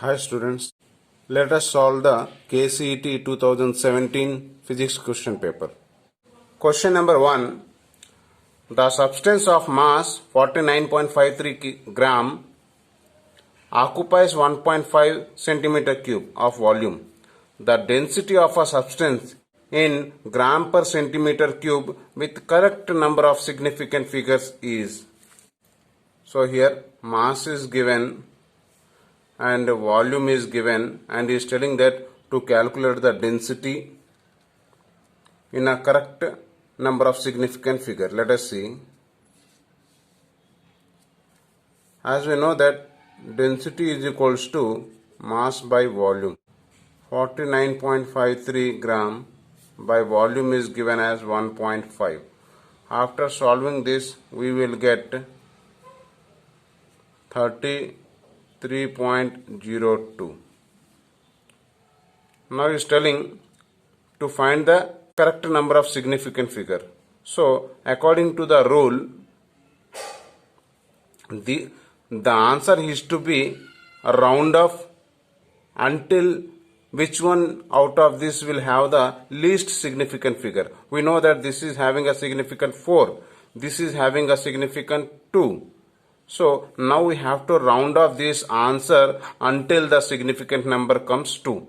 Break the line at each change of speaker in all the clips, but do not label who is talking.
Hi students, let us solve the KCET 2017 physics question paper. Question number 1. The substance of mass 49.53 gram occupies 1.5 centimeter cube of volume. The density of a substance in gram per centimeter cube with correct number of significant figures is. So here mass is given and volume is given, and is telling that to calculate the density in a correct number of significant figure. Let us see. As we know that density is equals to mass by volume. 49.53 gram by volume is given as 1.5. After solving this, we will get 33.02. Now is telling to find the correct number of significant figure. So according to the rule, the answer is to be a round off until which one out of this will have the least significant figure. We know that this is having a significant 4, this is having a significant 2. So now we have to round off this answer until the significant number comes 2.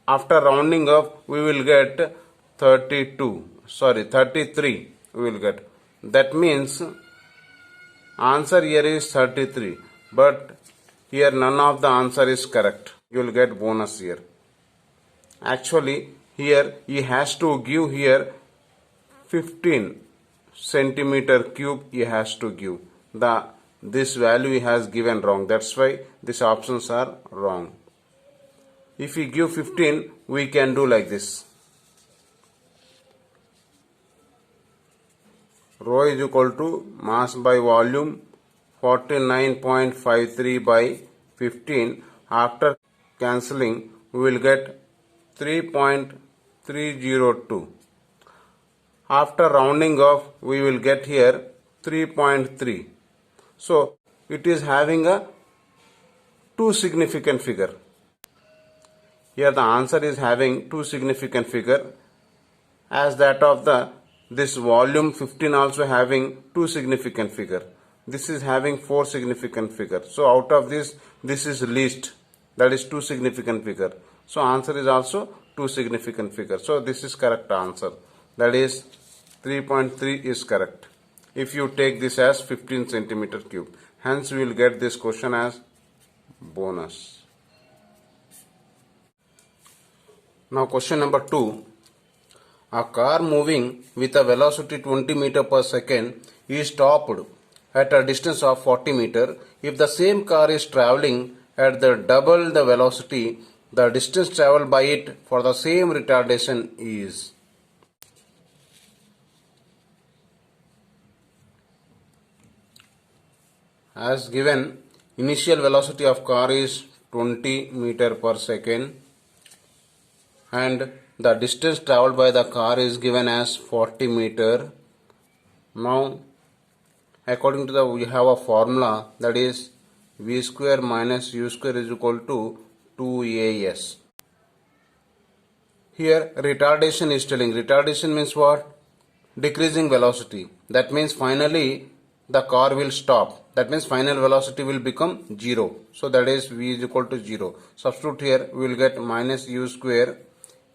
After rounding up, we will get 33 we will get. That means answer here is 33, but here none of the answer is correct. You will get bonus here. Actually here he has to give here 15 centimeter cube he has to give. This value he has given wrong. That's why these options are wrong. If we give 15, we can do like this. Rho is equal to mass by volume 49.53 by 15. After cancelling, we will get 3.302. After rounding off, we will get here 3.3. So it is having a 2 significant figure. Here the answer is having 2 significant figure, as that of this volume 15 also having 2 significant figure. This is having 4 significant figure. So out of this is least, that is 2 significant figure. So answer is also 2 significant figure. So this is correct answer. That is 3.3 is correct. If you take this as 15 centimeter cube. Hence we will get this question as bonus. Now question number 2. A car moving with a velocity 20 meter per second is stopped at a distance of 40 meter. If the same car is traveling at the double the velocity, the distance traveled by it for the same retardation is. As given, initial velocity of car is 20 meter per second and the distance traveled by the car is given as 40 meter. Now according to we have a formula, that is v square minus u square is equal to 2as. Here retardation is telling. Retardation means what? Decreasing velocity. That means finally the car will stop. That means final velocity will become 0. So that is v is equal to 0. Substitute here, we will get minus u square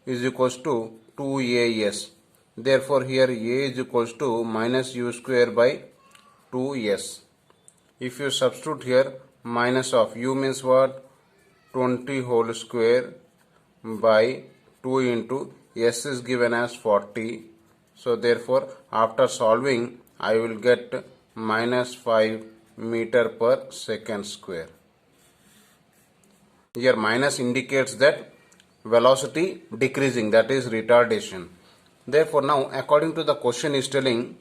is equals to 2as. Therefore here a is equals to minus u square by 2s. If you substitute here, minus of u means what? 20 whole square by 2 into s is given as 40. So therefore after solving, I will get minus 5 meter per second square. Here minus indicates that velocity decreasing, that is retardation. Therefore now according to the question is telling,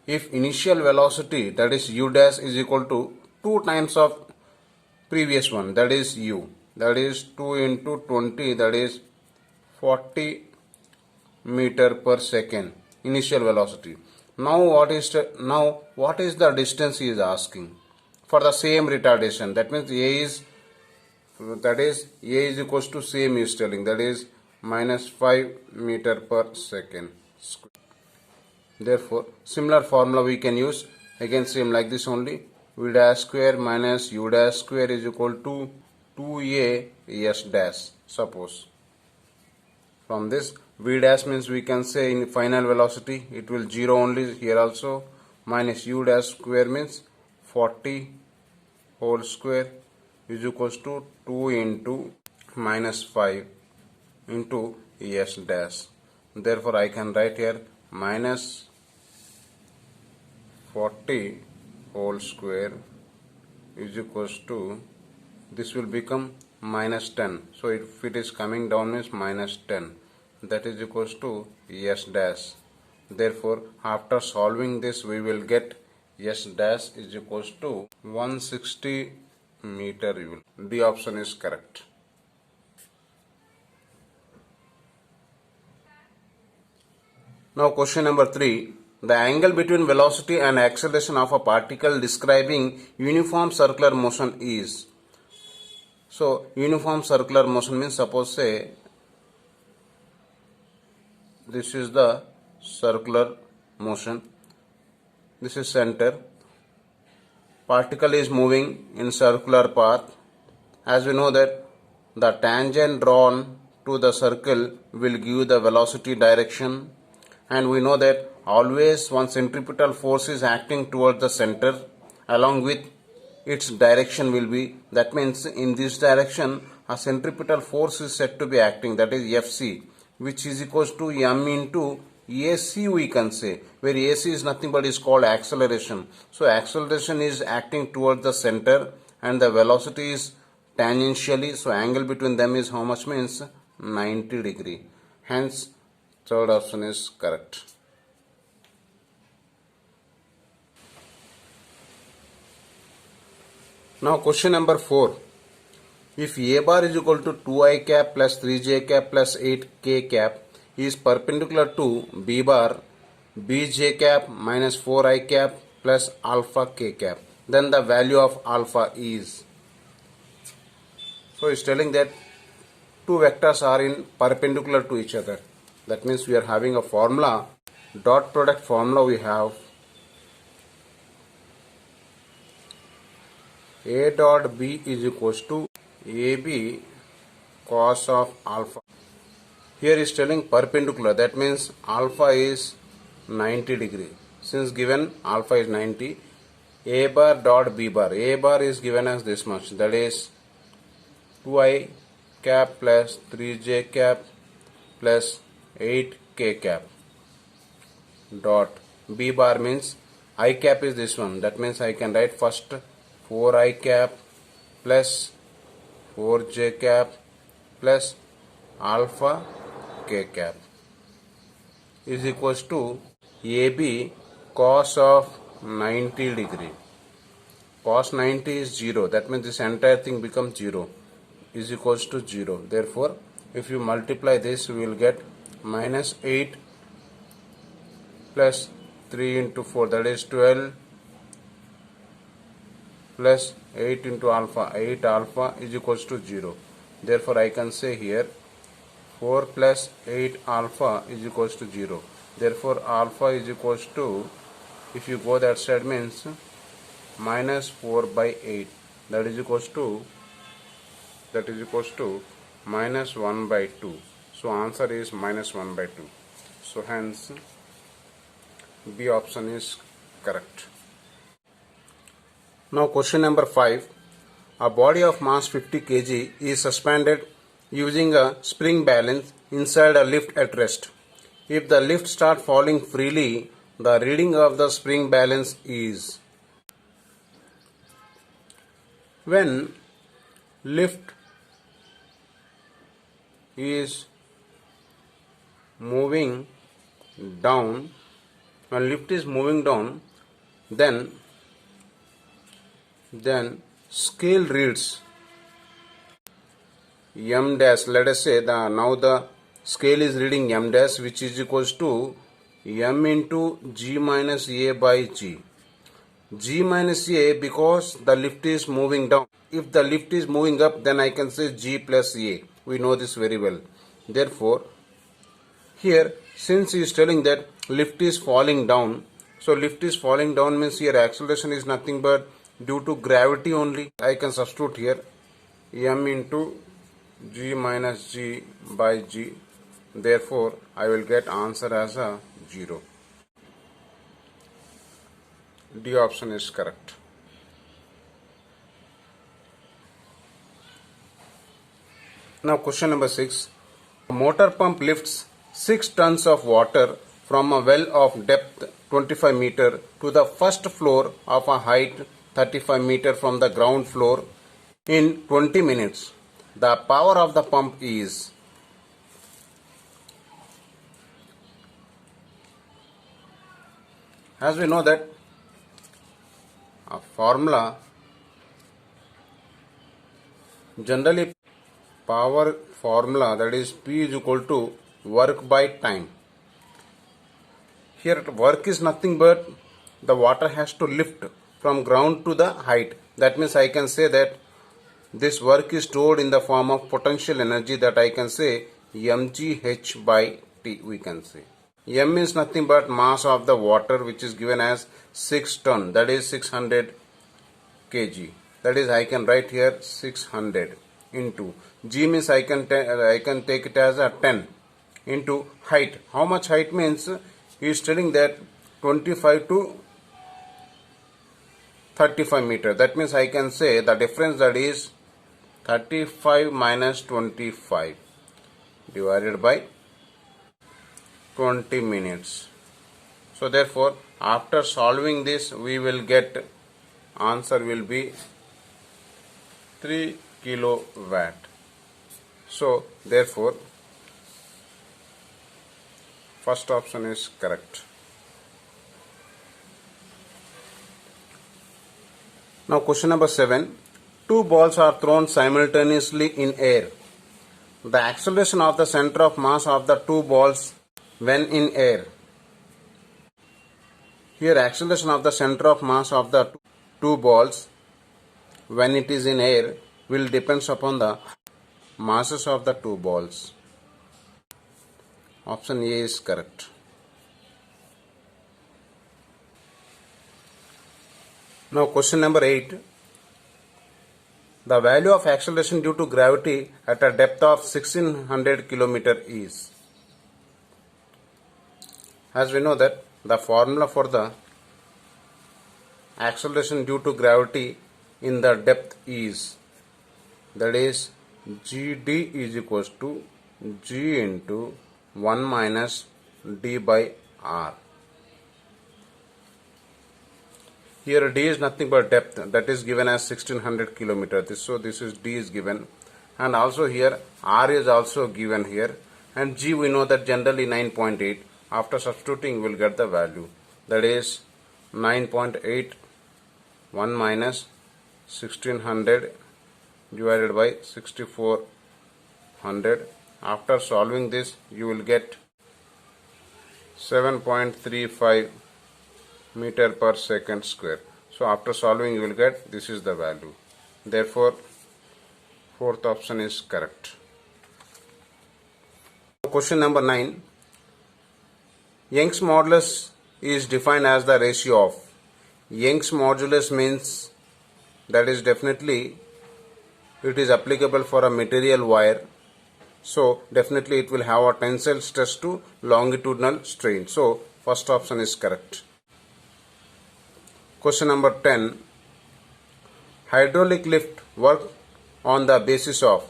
if initial velocity, that is u dash, is equal to 2 times of previous one, that is u, that is 2 into 20, that is 40 meter per second initial velocity. Now what is the distance he is asking for the same retardation? That means a is that is A is equals to same is telling, that is minus 5 meter per second. Therefore, similar formula we can use, again same like this only, V dash square minus U dash square is equal to 2A S dash. Suppose from this V dash means we can say in final velocity it will 0 only here also, minus U dash square means 40 whole square is equals to 2 into minus 5 into S dash. Therefore I can write here minus 40 whole square is equals to, this will become minus 10. So if it is coming down means minus 10, that is equals to S dash. Therefore after solving this we will get S dash is equals to 160 meter. D option is correct. Now question number 3. The angle between velocity and acceleration of a particle describing uniform circular motion is. So uniform circular motion means, suppose say this is the circular motion, this is center, particle is moving in circular path. As we know that the tangent drawn to the circle will give the velocity direction, and we know that always one centripetal force is acting towards the center along with its direction will be, that means in this direction a centripetal force is said to be acting, that is Fc, which is equals to m into AC we can say, where AC is nothing but is called acceleration. So acceleration is acting towards the center and the velocity is tangentially, so angle between them is how much means 90 degree. Hence third option is correct. Now question number 4. If A bar is equal to 2i cap plus 3j cap plus 8k cap is perpendicular to B bar, bj cap minus 4i cap plus alpha k cap, then the value of alpha is. So it's telling that two vectors are in perpendicular to each other. That means we are having a formula, dot product formula we have. A dot B is equals to AB cos of alpha. Here is telling perpendicular, that means alpha is 90 degree. Since given alpha is 90, A bar dot B bar. A bar is given as this much, that is 2i cap plus 3j cap plus 8k cap dot B bar means I cap is this one, that means I can write first 4i cap plus 4j cap plus alpha k cap is equals to AB cos of 90 degree. Cos 90 is 0, that means this entire thing becomes 0, is equals to 0. Therefore if you multiply this we will get minus 8 plus 3 into 4, that is 12 plus 8 into alpha, 8 alpha is equals to 0. Therefore I can say here 4 plus 8 alpha is equals to 0. Therefore alpha is equals to, if you go that side means minus 4 by 8, that is equals to minus 1 by 2. So answer is minus 1 by 2. So hence B option is correct. Now question number 5. A body of mass 50 kg is suspended using a spring balance inside a lift at rest. If the lift starts falling freely, the reading of the spring balance is. When lift is moving down, then scale reads m dash. Let us say now the scale is reading m dash, which is equals to m into g minus a by g. G minus a because the lift is moving down. if the lift is moving up, then I can say G plus A. We know this very well. Therefore, here, since he is telling that lift is falling down, so lift is falling down means here acceleration is nothing but due to gravity only. I can substitute here m into G minus G by G. Therefore, I will get answer as a 0. D option is correct. Now question number 6. A motor pump lifts 6 tons of water from a well of depth 25 meter to the first floor of a height 35 meter from the ground floor in 20 minutes. The power of the pump is. As we know that a formula, generally power formula, that is P is equal to work by time. Here work is nothing but the water has to lift from ground to the height. That means I can say that this work is stored in the form of potential energy, that I can say mgh by T we can say. M is nothing but mass of the water, which is given as 6 ton, that is 600 kg. That is I can write here 600 into G means I can take it as a 10 into height. How much height means he is telling that 25 to 35 meter. That means I can say the difference, that is 35 minus 25 divided by 20 minutes. So therefore, after solving this, we will get answer will be 3 kilowatt. So therefore, first option is correct. Now question number 7. 2 balls are thrown simultaneously in air. The acceleration of the center of mass of the 2 balls when in air. Here acceleration of the center of mass of the 2 balls when it is in air will depends upon the masses of the 2 balls. Option A is correct. Now question number 8. The value of acceleration due to gravity at a depth of 1600 km is. As we know that the formula for the acceleration due to gravity in the depth is, that is GD is equals to G into 1 minus D by R. Here D is nothing but depth, that is given as 1600 km. So this is D is given, and also here R is also given here, and G we know that generally 9.8. After substituting we will get the value, that is 9.8 1 minus 1600 divided by 6400. After solving this you will get 7.35 meter per second square. So after solving you will get this is the value. Therefore fourth option is correct. Question number 9. Young's modulus is defined as the ratio of. Young's modulus means that is definitely it is applicable for a material wire. So definitely it will have a tensile stress to longitudinal strain. So first option is correct. Question number 10. Hydraulic lift work on the basis of.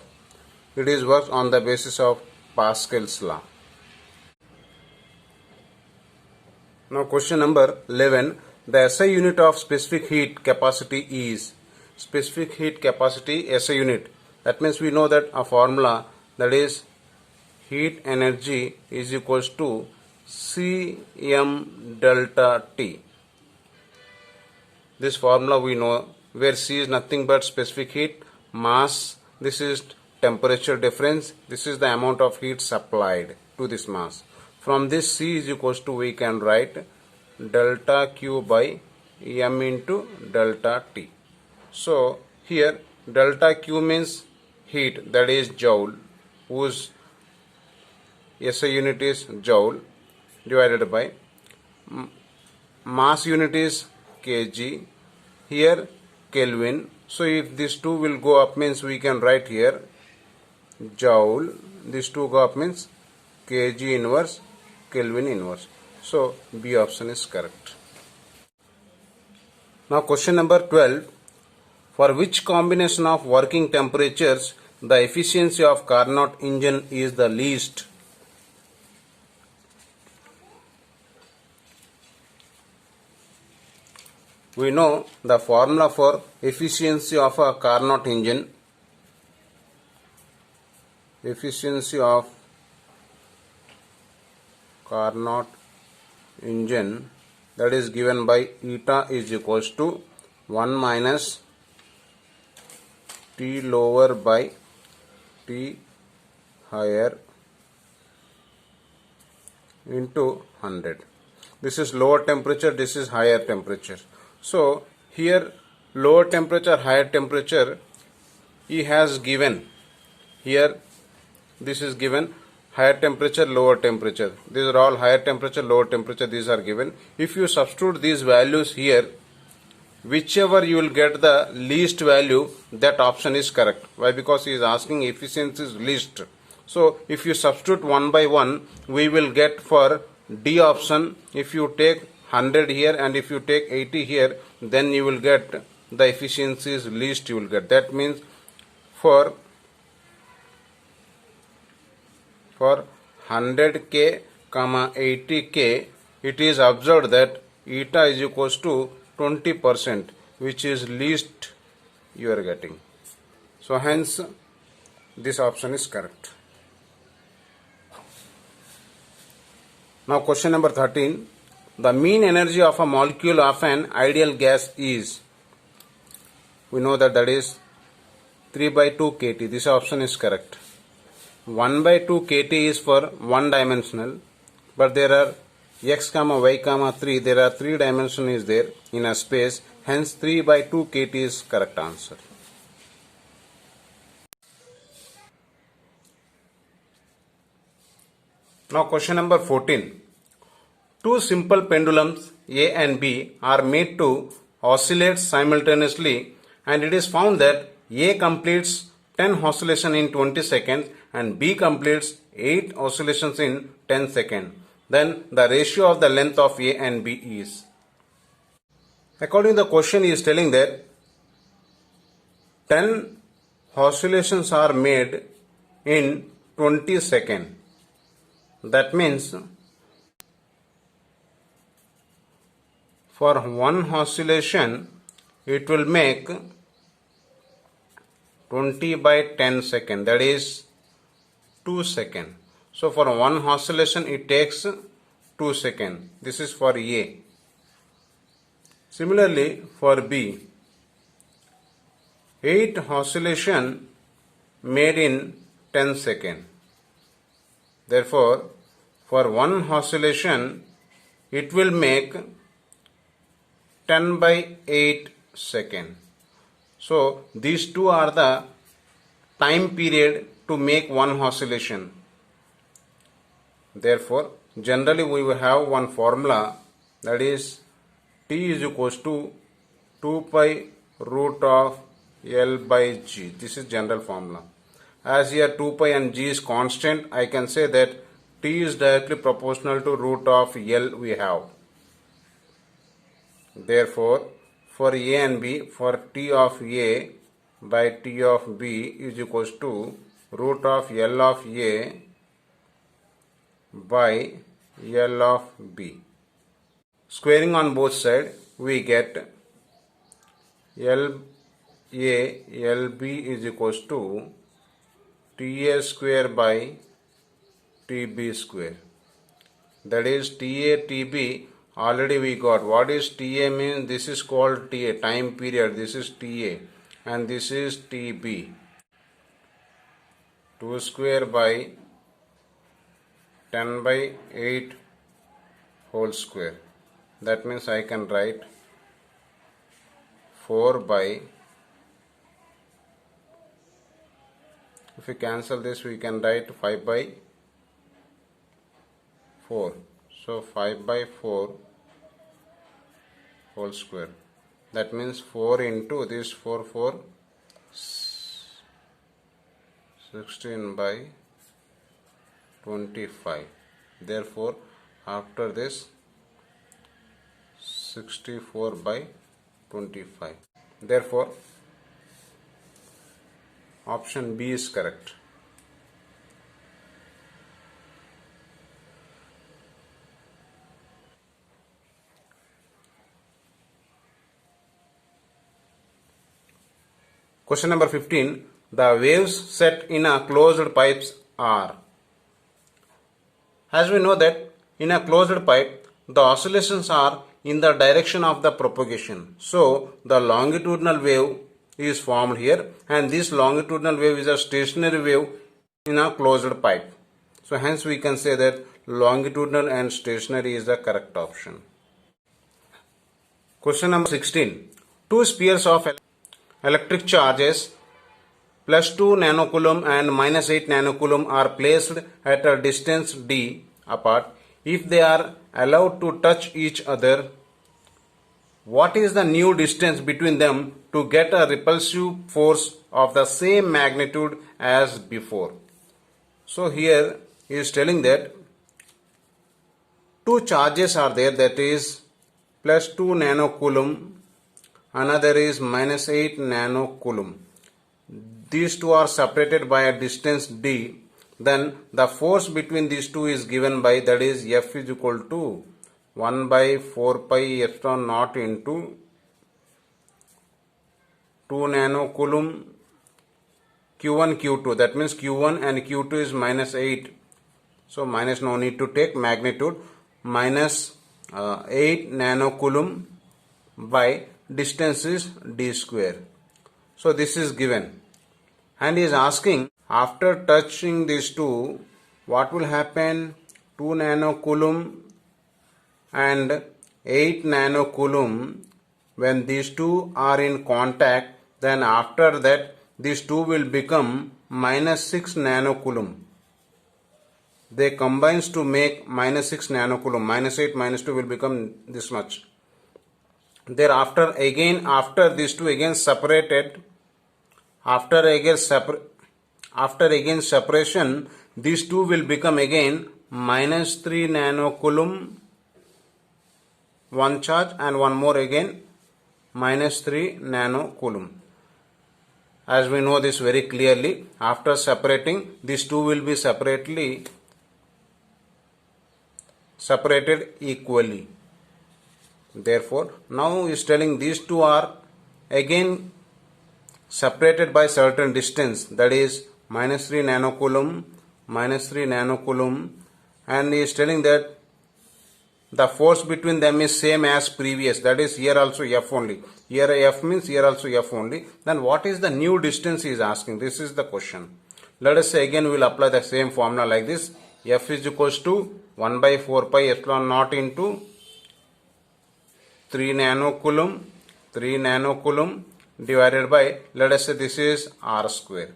It is worked on the basis of Pascal's law. Now question number 11. The SI unit of specific heat capacity is. Specific heat capacity SI unit. That means we know that a formula, that is heat energy is equals to Cm delta T. This formula we know, where C is nothing but specific heat, mass, this is temperature difference, this is the amount of heat supplied to this mass. From this C is equals to, we can write delta Q by M into delta T. So here delta Q means heat, that is joule, whose SI unit is joule, divided by mass unit is kg, here Kelvin. So if these two will go up means we can write here joule, these two go up means kg inverse, Kelvin inverse. So B option is correct. Now question number 12. For which combination of working temperatures the efficiency of Carnot engine is the least? We know the formula for efficiency of a Carnot engine. Efficiency of Carnot engine, that is given by eta is equals to 1 minus T lower by T higher into 100. This is lower temperature, this is higher temperature. So here lower temperature, higher temperature, he has given here, this is given higher temperature, lower temperature. These are all higher temperature, lower temperature, these are given. If you substitute these values here, whichever you will get the least value, that option is correct. Why? Because he is asking efficiency is least. So if you substitute one by one, we will get for D option, if you take 100 here and if you take 80 here, then you will get the efficiency is least you will get. That means for 100K, 80K, it is observed that eta is equals to 20%, which is least you are getting. So hence this option is correct. Now question number 13. The mean energy of a molecule of an ideal gas is, we know that is 3 by 2 kT. This option is correct. 1 by 2 kT is for one dimensional, but there are x comma y comma 3, there are 3 dimension is there in a space, hence 3 by 2 kT is correct answer. Now question number 14. Two simple pendulums A and B are made to oscillate simultaneously, and it is found that A completes 10 oscillations in 20 seconds and B completes 8 oscillations in 10 seconds. Then the ratio of the length of A and B is. According to the question, he is telling that 10 oscillations are made in 20 seconds. That means for one oscillation it will make 20 by 10 seconds, that is 2 seconds. So for one oscillation it takes 2 seconds. This is for A. Similarly for B, 8 oscillation made in 10 seconds. Therefore for one oscillation it will make 10 by 8 seconds. So these two are the time period to make one oscillation. Therefore generally we will have one formula, that is T is equals to 2 pi root of L by G. This is general formula. As here 2 pi and G is constant, I can say that T is directly proportional to root of L we have. Therefore for A and B, for T of A by T of B is equals to root of L of A by L of B. Squaring on both sides, we get L A L B is equals to T A square by T B square. That is T A T B already we got. What is T A means? This is called T A, time period. This is T A and this is T B. 2 square by 10 by 8 whole square. That means I can write 4 by If we cancel this, we can write 5 by 4. So 5 by 4 whole square. That means 4 into this 4 16 by 25. Therefore, after this 64 by 25. Therefore, option B is correct. Question number 15. The waves set in a closed pipes are. As we know that in a closed pipe, the oscillations are in the direction of the propagation. So, the longitudinal wave is formed here, and this longitudinal wave is a stationary wave in a closed pipe. So, hence we can say that longitudinal and stationary is the correct option. Question number 16. Two spheres of electric charges +2 nanocoulomb and -8 nanocoulomb are placed at a distance d apart. If they are allowed to touch each other, what is the new distance between them to get a repulsive force of the same magnitude as before? So here he is telling that two charges are there, that is +2 nanocoulomb, another is -8 nanocoulomb. These two are separated by a distance d. Then the force between these two is given by, that is F is equal to 1 by 4 pi epsilon naught into 2 nanocoulomb Q1 Q2. That means Q1 and Q2 is -8. So minus, no need to take magnitude, minus 8 nanocoulomb by distance is d square. So this is given. And he is asking, after touching these two, what will happen? 2 nanocoulomb and 8 nanocoulomb, when these two are in contact, then after that these two will become -6 nanocoulomb. They combines to make -6 nanocoulomb. -8 -2 will become this much. Thereafter again, after these two again separated, after again separation, these two will become again -3 nanocoulomb, one charge, and one more again -3 nanocoulomb. As we know this very clearly, after separating, these two will be separated equally. Therefore, now he is telling these two are again separated by certain distance, that is -3 nanocoulomb, -3 nanocoulomb, and he is telling that the force between them is same as previous, that is here also F only. Here F means here also F only. Then what is the new distance he is asking? This is the question. Let us say again we will apply the same formula like this. F is equals to 1 by 4 pi epsilon naught into 3 nanocoulomb divided by, let us say this is R square.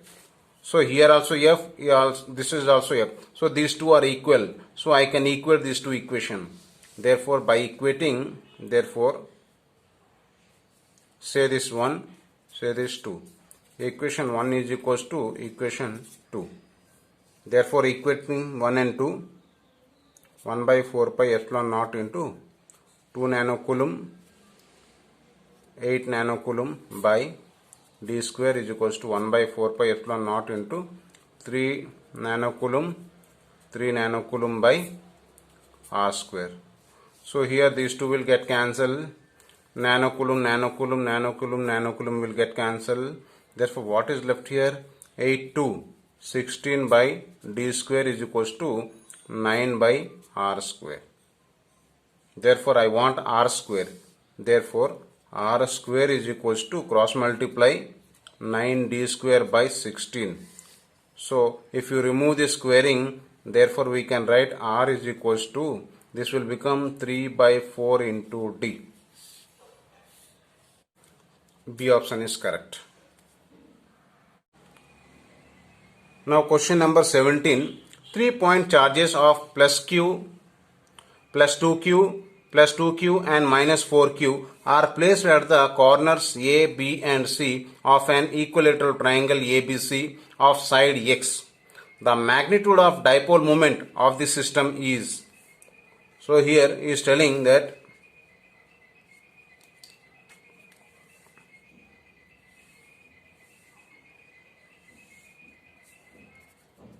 So here also F, this is also F. So these two are equal. So I can equate these two equations. Therefore by equating, therefore say this 1, say this 2. Equation 1 is equals to equation 2. Therefore equating 1 and 2, 1 by 4 pi epsilon naught into 2 nanocoulomb, 8 nanocoulomb by d square is equals to 1 by 4 pi epsilon naught into 3 nanocoulomb by R square. So here these two will get cancelled. Nanocoulomb will get cancelled. Therefore what is left here? 8 to 16 by d square is equals to 9 by R square. Therefore I want R square. Therefore R square is equals to cross multiply 9d square by 16. So if you remove the squaring, therefore we can write R is equals to, this will become 3 by 4 into d. B option is correct. Now question number 17. 3-point charges of plus q, plus 2q, plus 2q and minus 4q are placed at the corners A, B and C of an equilateral triangle ABC of side x. The magnitude of dipole moment of the system is. So here he is telling that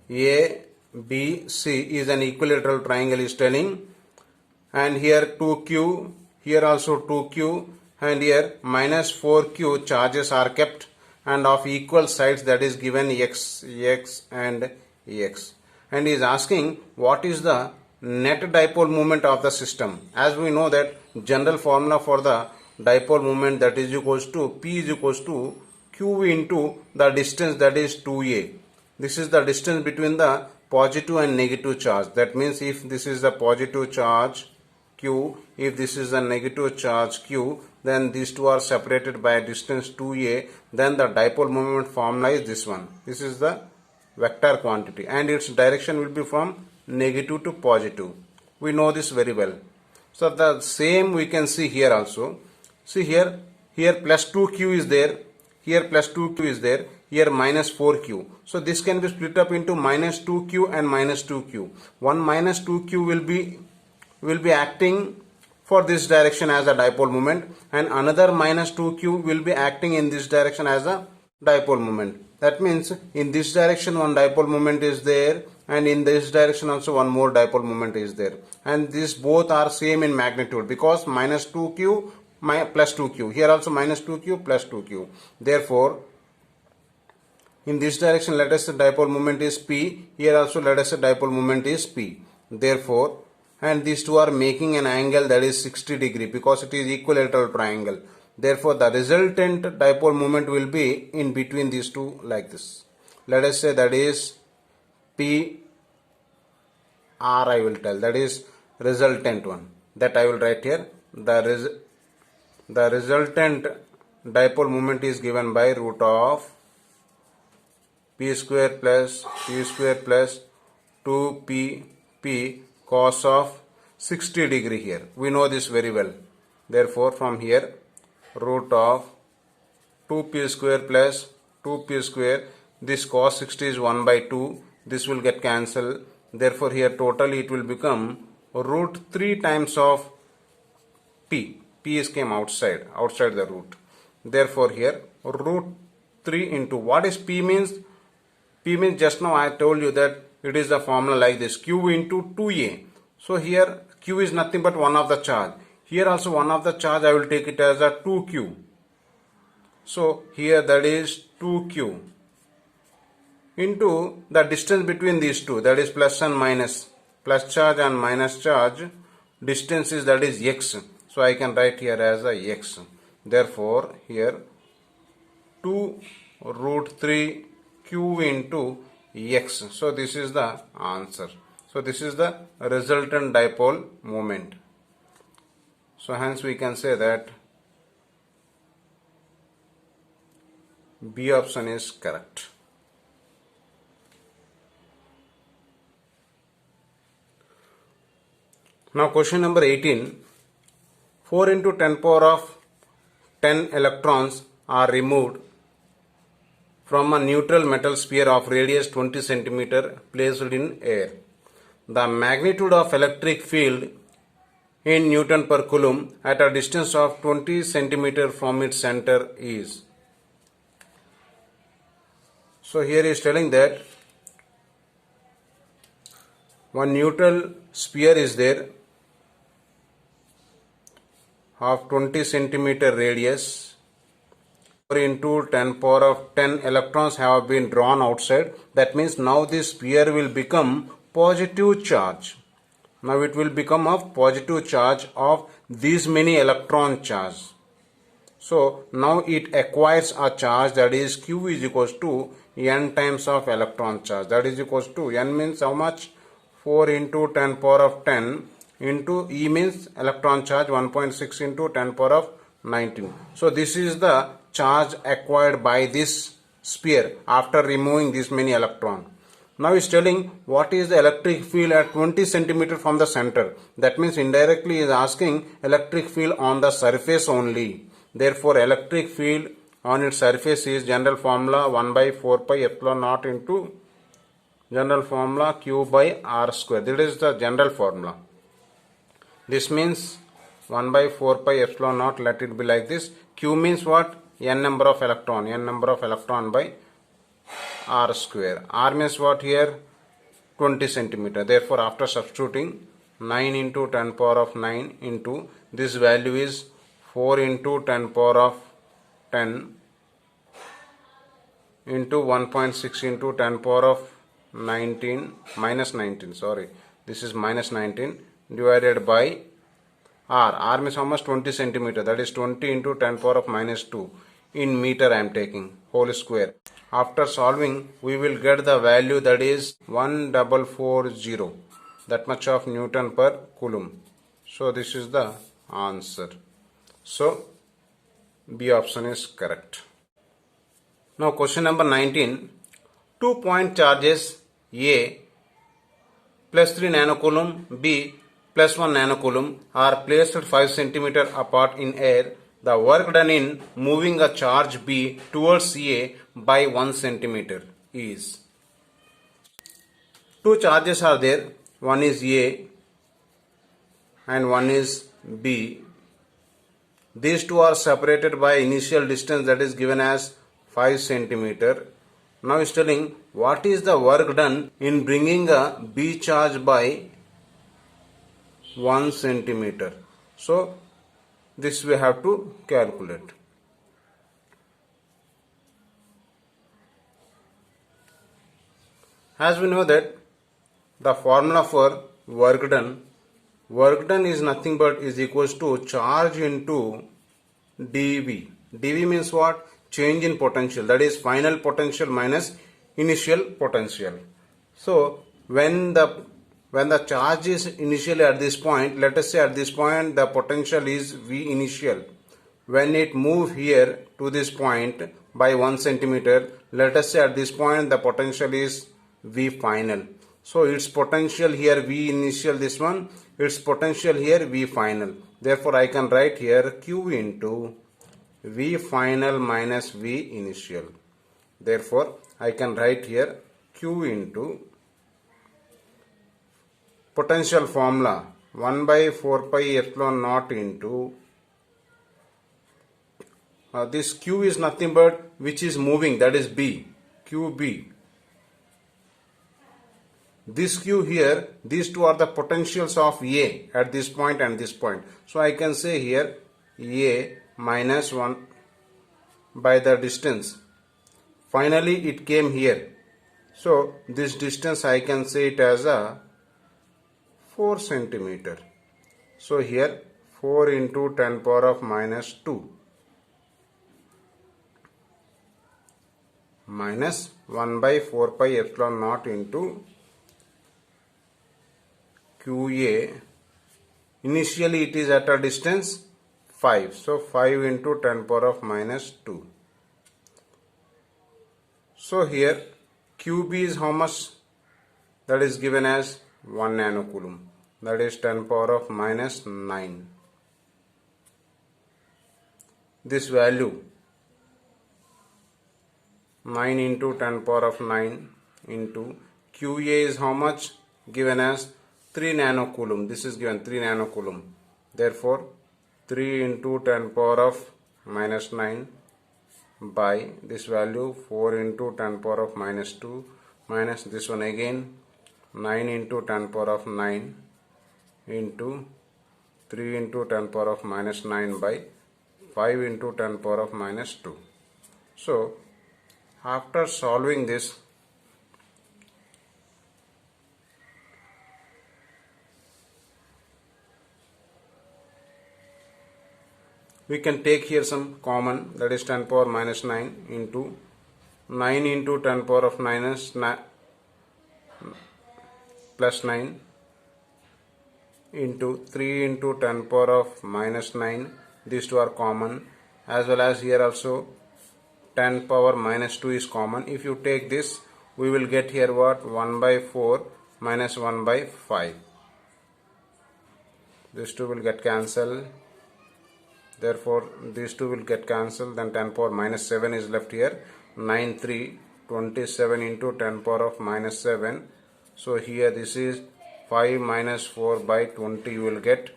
A, B, C is an equilateral triangle is telling, and here 2q, here also 2q and here minus 4q charges are kept and of equal sides, that is given x, x and x, and he is asking what is the net dipole moment of the system. As we know that general formula for the dipole moment, that is equals to P is equals to Q into the distance, that is 2a. This is the distance between the positive and negative charge. That means if this is the positive charge Q, if this is the negative charge Q, then these two are separated by a distance 2a, then the dipole moment formula is this one. This is the vector quantity and its direction will be from negative to positive. We know this very well. So the same we can see here also. See here plus 2q is there, here plus 2q is there, here minus 4q. So this can be split up into minus 2q and minus 2q. One minus 2q will be acting for this direction as a dipole moment, and another minus 2q will be acting in this direction as a dipole moment. That means in this direction one dipole moment is there, and in this direction also one more dipole moment is there, and these both are same in magnitude because minus 2q plus 2q, here also minus 2q plus 2q. Therefore in this direction let us say dipole moment is P, here also let us say dipole moment is P. Therefore, and these two are making an angle that is 60 degree because it is equilateral triangle. Therefore the resultant dipole moment will be in between these two like this. Let us say that is P R, I will tell, that is resultant one, that I will write here. The resultant dipole moment is given by root of P square plus 2p cos of 60 degree here. We know this very well. Therefore from here root of 2p square plus 2p square, this cos 60 is 1 by 2, this will get cancelled. Therefore here totally it will become root 3 times of p. P is came outside the root. Therefore here root 3 into, what is p means? P means just now I told you that it is the formula like this, q into 2a. So here q is nothing but one of the charge. Here also one of the charge, I will take it as a 2q. So here that is 2q into the distance between these two, that is plus and minus, plus charge and minus charge, distance is that is x. So I can write here as a x. Therefore here 2 root 3 q into x. So this is the answer. So this is the resultant dipole moment. So hence we can say that B option is correct. Now question number 18. 4 into 10 power of 10 electrons are removed from a neutral metal sphere of radius 20 cm placed in air. The magnitude of electric field in Newton per Coulomb at a distance of 20 cm from its center is. So here he is telling that one neutral sphere is there of 20 cm radius. 4 into 10 power of 10 electrons have been drawn outside. That means now this sphere will become positive charge. Now it will become of positive charge of these many electron charge. So now it acquires a charge, that is q is equals to n times of electron charge. That is equals to, n means how much? 4 into 10 power of 10 into E means electron charge 1.6 into 10 power of 19. So this is the charge acquired by this sphere after removing this many electron. Now is telling what is the electric field at 20 centimeter from the center. That means indirectly is asking electric field on the surface only. Therefore electric field on its surface is general formula 1 by 4 pi epsilon naught into general formula Q by R square. That is the general formula. This means 1 by 4 pi epsilon naught, let it be like this. Q means what? N number of electron by R square. R means what here? 20 centimeter. Therefore after substituting 9 into 10 power of 9 into this value is 4 into 10 power of 10 into 1.6 into 10 power of 19 minus 19, sorry, this is minus 19 divided by R. R means how much? 20 centimeter, that is 20 into 10 power of minus 2 in meter I am taking, whole square. After solving we will get the value, that is 1440, that much of Newton per Coulomb. So this is the answer. So B option is correct. Now question number 19. 2 point charges A plus 3 nanocoulomb, B plus 1 nanocoulomb are placed 5 centimeter apart in air. The work done in moving a charge B towards A by 1 centimeter is. Two charges are there, one is A and one is B. These two are separated by initial distance, that is given as 5 centimeter. Now is telling what is the work done in bringing a B charge by 1 centimeter. So this we have to calculate. As we know that the formula for work done is nothing but is equals to charge into dV. dV means what? Change in potential, that is final potential minus initial potential. So when the charge is initially at this point, let us say at this point the potential is V initial. When it move here to this point by 1 centimeter, let us say at this point the potential is V final. So its potential here V initial, this one, its potential here V final. Therefore I can write here Q into V final minus V initial. Therefore I can write here Q into potential formula 1 by 4 pi epsilon naught into this Q is nothing but which is moving, that is B, QB. This Q here, these two are the potentials of A at this point and this point. So I can say here A minus 1 by the distance. Finally it came here. So this distance I can say it as a 4 centimeter. So here 4 into 10 power of minus 2 minus 1 by 4 pi epsilon naught into QA. Initially it is at a distance 5. So 5 into 10 power of minus 2. So here QB is how much? That is given as 1 nanocoulomb. That is 10 power of minus 9. This value 9 into 10 power of 9 into QA is how much? Given as 3 nanocoulomb. This is given 3 nanocoulomb. Therefore 3 into 10 power of minus 9 by this value 4 into 10 power of minus 2 minus this one again 9 into 10 power of 9 into 3 into 10 power of minus 9 by 5 into 10 power of minus 2. So after solving this, we can take here some common, that is 10 power minus 9 into 9 into 10 power of minus plus 9 into 3 into 10 power of minus 9. These two are common, as well as here also 10 power minus 2 is common. If you take this we will get here what? 1 by 4 minus 1 by 5. These two will get cancelled. Therefore, these two will get cancelled. Then 10 power minus 7 is left here. 9, 3, 27 into 10 power of minus 7. So here this is 5 minus 4 by 20 you will get.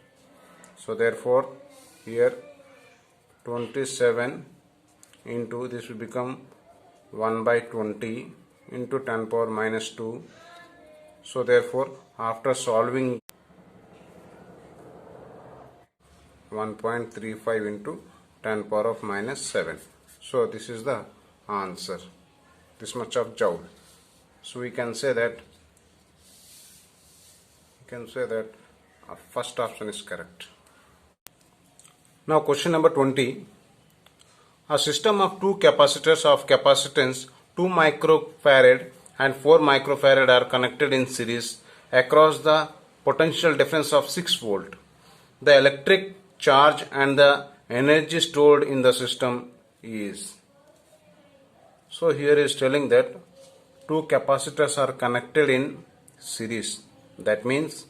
So therefore, here 27 into this will become 1 by 20 into 10 power minus 2. So therefore, after solving 1.35 into 10 power of minus 7. So this is the answer. This much of joule. So we can say that first option is correct. Now question number 20. A system of two capacitors of capacitance 2 microfarad and 4 microfarad are connected in series across the potential difference of 6 volt. The electric charge and the energy stored in the system is. So here is telling that two capacitors are connected in series. That means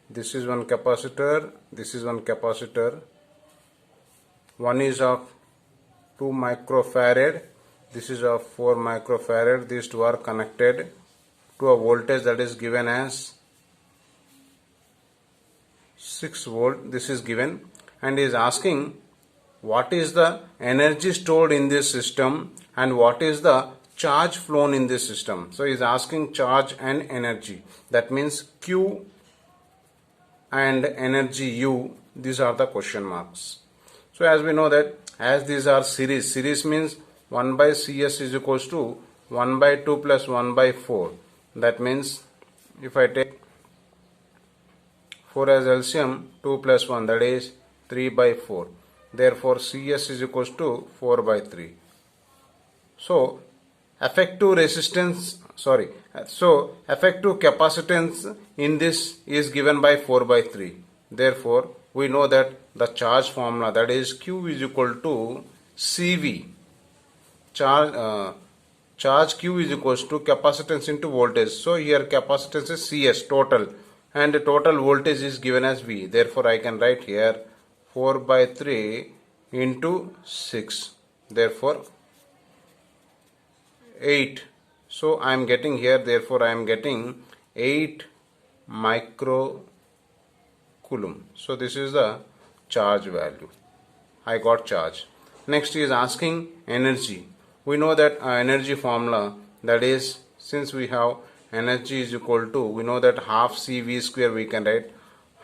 this is one capacitor, this is one capacitor. One is of 2 microfarad, this is of 4 microfarad. These two are connected to a voltage that is given as 6 volt. This is given and is asking what is the energy stored in this system and what is the charge flown in this system. So is asking charge and energy. That means Q and energy U. These are the question marks. So as we know that as these are series means 1 by CS is equals to 1 by 2 plus 1 by 4. That means if I take 4 as LCM, 2 plus 1, that is 3 by 4. Therefore CS is equals to 4 by 3. So effective capacitance in this is given by 4 by 3. Therefore we know that the charge formula, that is Q is equal to CV. Charge Q is equals to capacitance into voltage. So here capacitance is CS total and the total voltage is given as V. Therefore I can write here 4 by 3 into 6. Therefore 8. So I am getting here, therefore I am getting 8 microcoulomb. So this is the charge value. I got charge. Next is asking energy. We know that energy formula, that is, since we have energy is equal to, we know that half CV square, we can write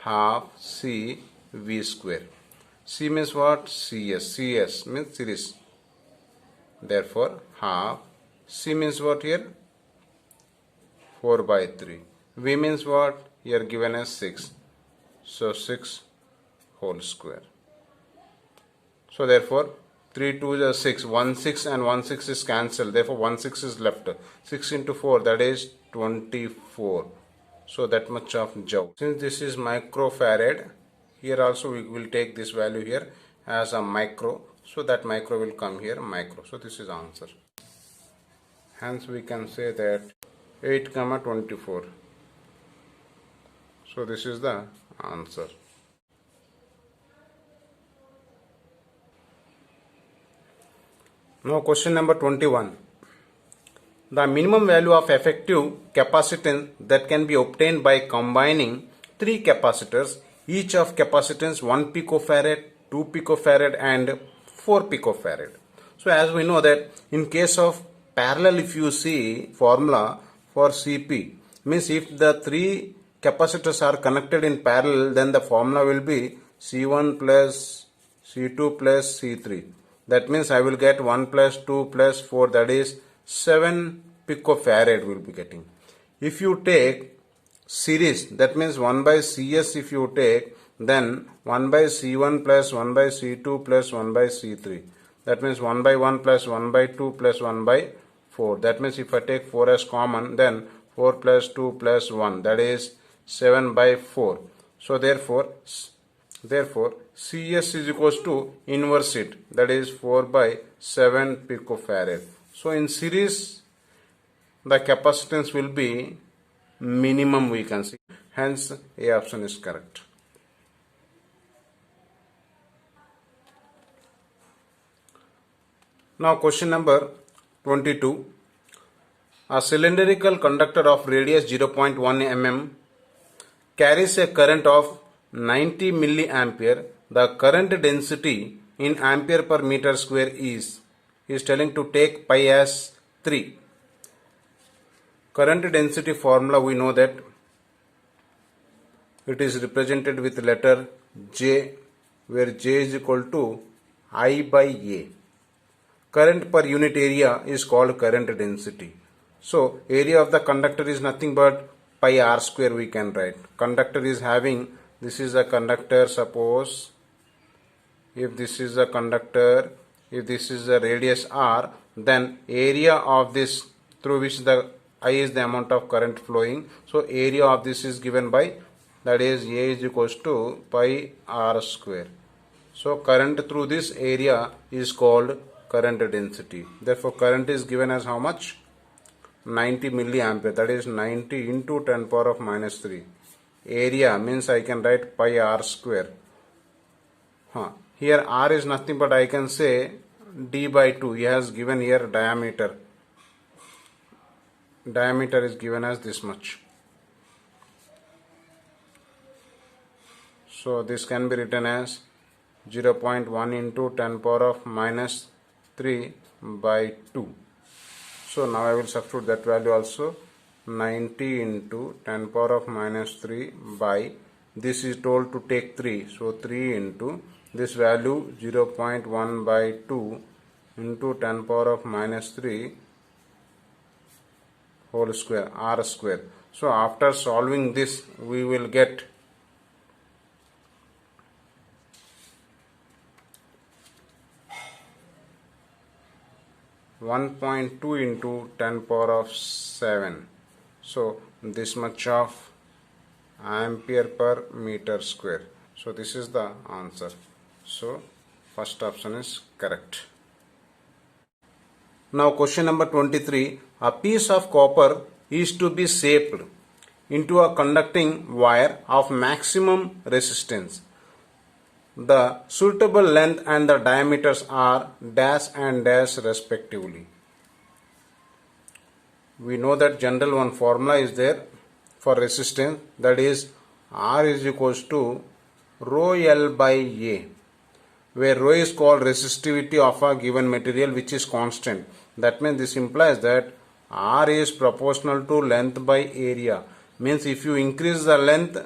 half CV square. C means what? CS. CS means series. Therefore half. C means what here? 4 by 3. V means what? Here given as 6. So 6 whole square. So therefore 3 2 is 6. 1 6 and 1 6 is cancelled. Therefore 1 6 is left. 6 into 4, that is 24. So that much of joule. Since this is microfarad, here also we will take this value here as a micro. So that micro will come here micro. So this is answer. Hence we can say that 8, 24. So this is the answer. Now question number 21. The minimum value of effective capacitance that can be obtained by combining 3 capacitors, each of capacitance 1 picofarad, 2 picofarad and 4 picofarad. So as we know that in case of parallel, if you see formula for CP, means if the 3 capacitors are connected in parallel, then the formula will be C1 plus C2 plus C3. That means I will get 1 plus 2 plus 4, that is 7 picofarad will be getting. If you take series, that means 1 by CS if you take, then 1 by C1 plus 1 by C2 plus 1 by C3. That means 1 by 1 plus 1 by 2 plus 1 by 4. That means if I take 4 as common, then 4 plus 2 plus 1, that is 7 by 4. So therefore CS is equals to inverse it, that is 4 by 7 picofarad. So in series, the capacitance will be minimum, we can see. Hence, A option is correct. Now question number 22. A cylindrical conductor of radius 0.1 mm carries a current of 90 milliampere. The current density in ampere per meter square is telling to take pi as 3. Current density formula, we know that it is represented with letter J, where J is equal to I by A. Current per unit area is called current density. So area of the conductor is nothing but pi r square, we can write. Conductor is having, this is a conductor, suppose if this is a conductor, if this is a radius r, then area of this through which the I is the amount of current flowing. So area of this is given by, that is A is equals to pi r square. So current through this area is called current density. Therefore current is given as how much? 90 milliampere, that is 90 into 10 power of minus 3. Area means I can write pi r square. Here r is nothing but I can say d by 2. He has given here diameter. Diameter is given as this much. So this can be written as 0.1 into 10 power of minus 3 by 2. So now I will substitute that value also. 90 into 10 power of minus 3 by, this is told to take 3. So 3 into this value 0.1 by 2 into 10 power of minus 3 whole square, r square. So after solving this, we will get 1.2 into 10 power of 7. So this much of ampere per meter square. So this is the answer. So first option is correct. Now question number 23. A piece of copper is to be shaped into a conducting wire of maximum resistance. The suitable length and the diameters are dash and dash respectively. We know that general one formula is there for resistance, that is R is equals to rho L by A, where rho is called resistivity of a given material which is constant. That means this implies that R is proportional to length by area. Means if you increase the length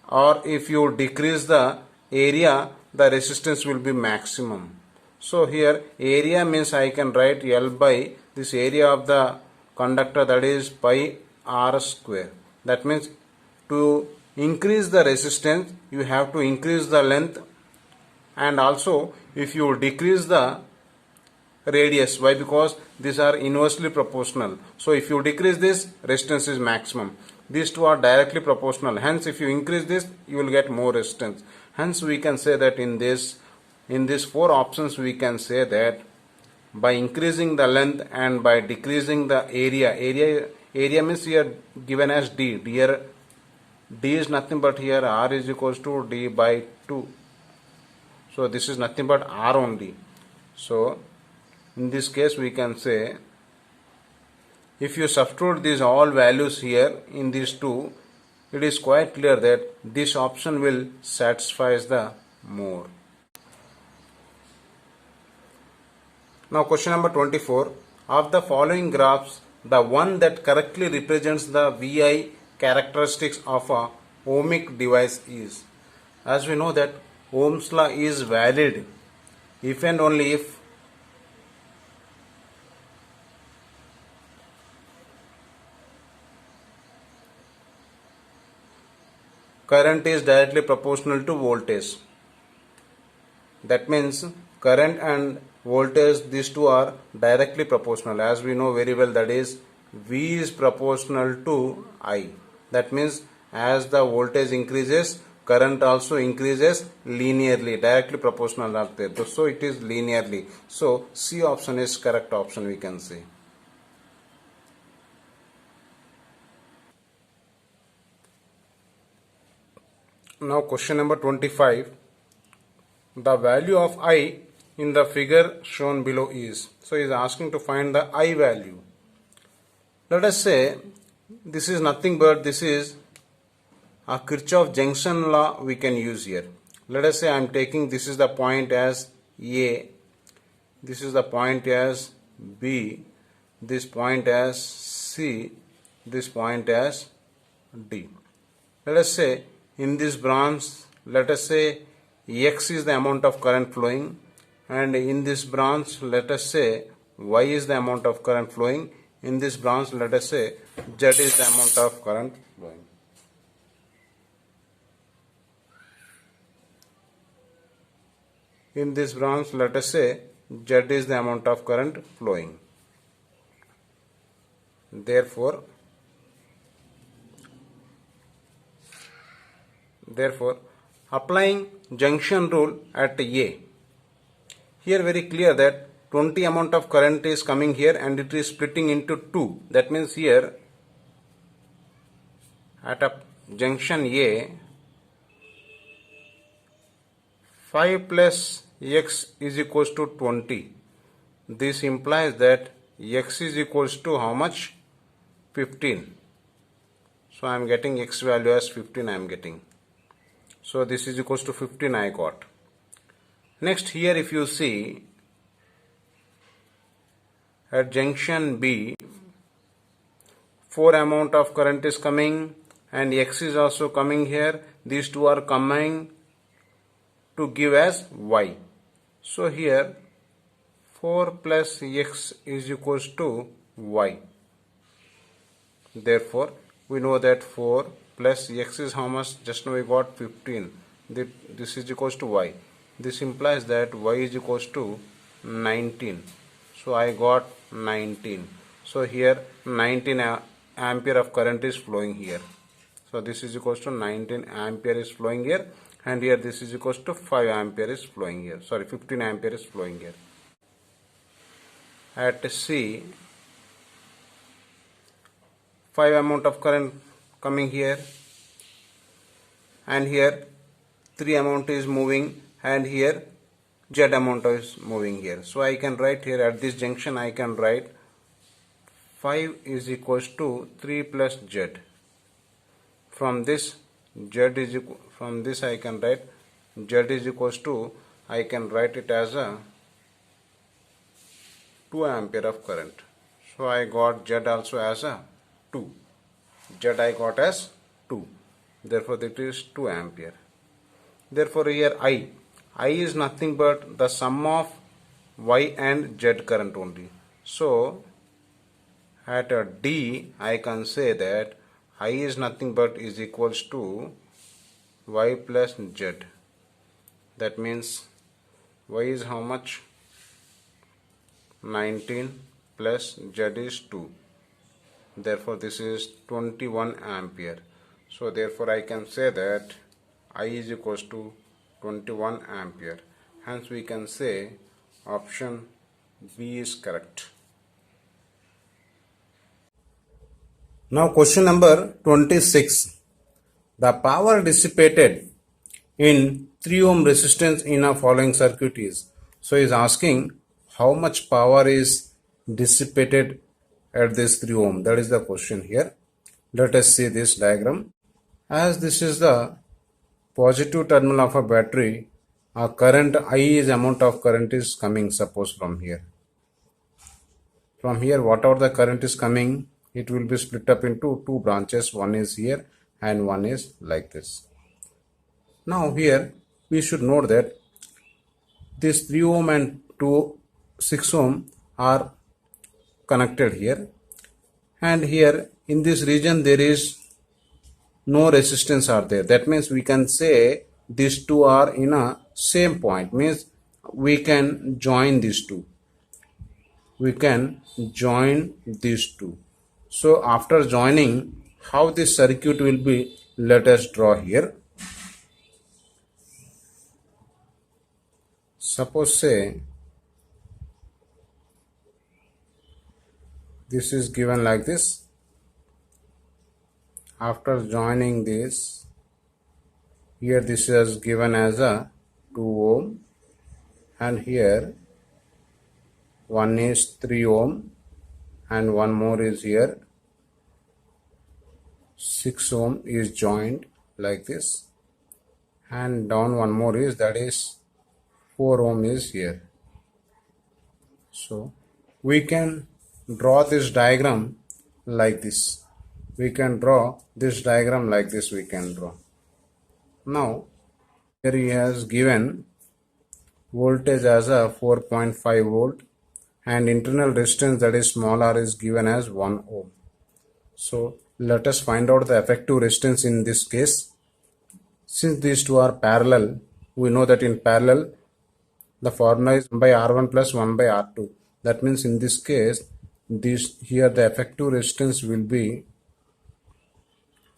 or if you decrease the area, the resistance will be maximum. So here area means I can write L by this area of the conductor, that is pi r square. That means to increase the resistance you have to increase the length, and also if you decrease the radius. Why? Because these are inversely proportional. So if you decrease this, resistance is maximum. These two are directly proportional. Hence if you increase this, you will get more resistance. Hence we can say that in these four options we can say that by increasing the length and by decreasing the area means here given as d. Here d is nothing but here r is equals to d by 2. So this is nothing but r only. So in this case we can say, if you substitute these all values here in these two, it is quite clear that this option will satisfy the more. Now question number 24. Of the following graphs, the one that correctly represents the VI characteristics of a ohmic device is. As we know that Ohm's law is valid if and only if current is directly proportional to voltage. That means current and voltage, these two are directly proportional. As we know very well, that is V is proportional to I. That means as the voltage increases, current also increases linearly, directly proportional are there. So it is linearly. So C option is correct option, we can say. Now question number 25. The value of I in the figure shown below is. So he is asking to find the I value. Let us say this is nothing but this is a Kirchhoff junction law we can use here. Let us say I am taking this is the point as A, this is the point as B, this point as C, this point as D. Let us say in this branch, let us say X is the amount of current flowing, and in this branch let us say Y is the amount of current flowing. In this branch let us say Z is the amount of current flowing. In this branch let us say Z is the amount of current flowing. Therefore applying junction rule at A, here very clear that 20 amount of current is coming here and it is splitting into 2. That means here at a junction A, 5 plus X is equals to 20. This implies that X is equals to how much? 15. So I am getting X value as 15 I am getting. So this is equals to 15 I got. Next here if you see at junction B, 4 amount of current is coming and X is also coming here. These two are coming to give as Y. So here 4 plus X is equals to Y. Therefore we know that 4 plus X is how much? Just now we got 15. This is equals to Y. This implies that Y is equals to 19. So I got 19. So here 19 ampere of current is flowing here. So this is equals to 19 ampere is flowing here, and here this is equals to 5 ampere is flowing here. Sorry, 15 ampere is flowing here. At C, 5 amount of current coming here, and here 3 amount is moving, and here Z amount is moving here. So I can write here at this junction I can write 5 is equals to 3 plus Z. From this from this I can write Z is equals to, I can write it as a 2 ampere of current. So I got Z also as a 2. Z I got as 2. Therefore that is 2 ampere. Therefore here I is nothing but the sum of Y and Z current only. So at a D I can say that I is nothing but is equals to Y plus Z. That means Y is how much? 19 plus Z is 2. Therefore this is 21 ampere. So therefore I can say that I is equals to 21 ampere. Hence we can say option B is correct. Now question number 26. The power dissipated in 3 ohm resistance in a following circuit is. So he is asking how much power is dissipated at this 3 ohm. That is the question here. Let us see this diagram. As this is the positive terminal of a battery, a current I is amount of current is coming, suppose from here. From here whatever the current is coming, it will be split up into 2 branches. One is here and one is like this. Now here we should note that this 3 ohm and 6 ohm are connected here, and here in this region there is no resistance are there. That means we can say these two are in a same point, means we can join these two. We can join these two. So after joining, how this circuit will be, let us draw here. Suppose say this is given like this. After joining this, here this is given as a 2 ohm, and here one is 3 ohm, and one more is here 6 ohm is joined like this, and down one more is, that is 4 ohm is here. So we can draw this diagram like this. We can draw this diagram like this. We can draw. Now here he has given voltage as a 4.5 volt, and internal resistance, that is small r, is given as 1 ohm. So let us find out the effective resistance in this case. Since these two are parallel, we know that in parallel the formula is 1 by R1 plus 1 by R2. That means in this case, this here the effective resistance will be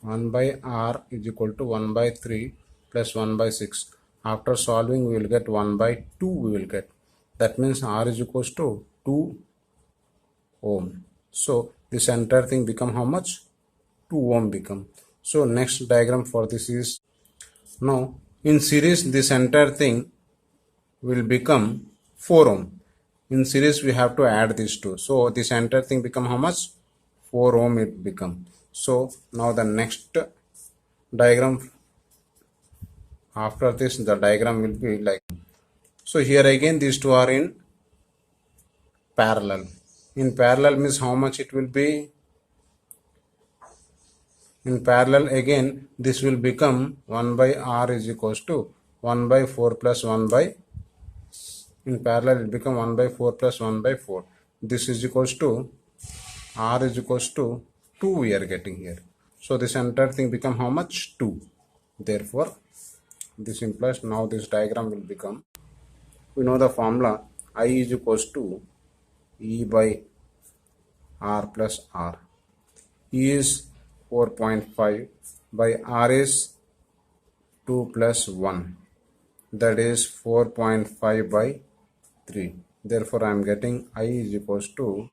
1 by R is equal to 1 by 3 plus 1 by 6. After solving, we will get 1 by 2 we will get. That means R is equals to 2 ohm. So this entire thing become how much? 2 ohm become. So next diagram for this is, now in series this entire thing will become 4 ohm. In series we have to add these two. So this entire thing become how much? 4 ohm it become. So now the next diagram, after this the diagram will be like, so here again these two are in parallel. In parallel means how much it will be? In parallel again this will become 1 by R is equals to 1 by 4 plus 1 by, in parallel it become 1 by 4 plus 1 by 4. This is equals to R is equals to 2 we are getting here. So this entire thing become how much? 2. Therefore this implies now this diagram will become, we know the formula, I is equals to E by R plus R. E is 4.5 by R is 2 plus 1, that is 4.5 by 3. Therefore I am getting I is equals to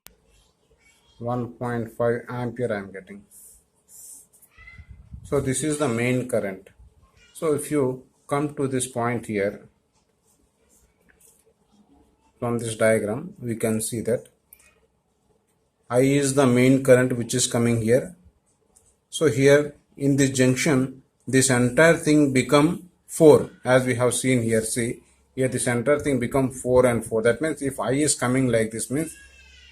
1.5 ampere I am getting. So this is the main current. So if you come to this point here, from this diagram we can see that I is the main current which is coming here. So here in this junction this entire thing become 4, as we have seen here. See here this entire thing become 4 and 4. That means if I is coming like this, means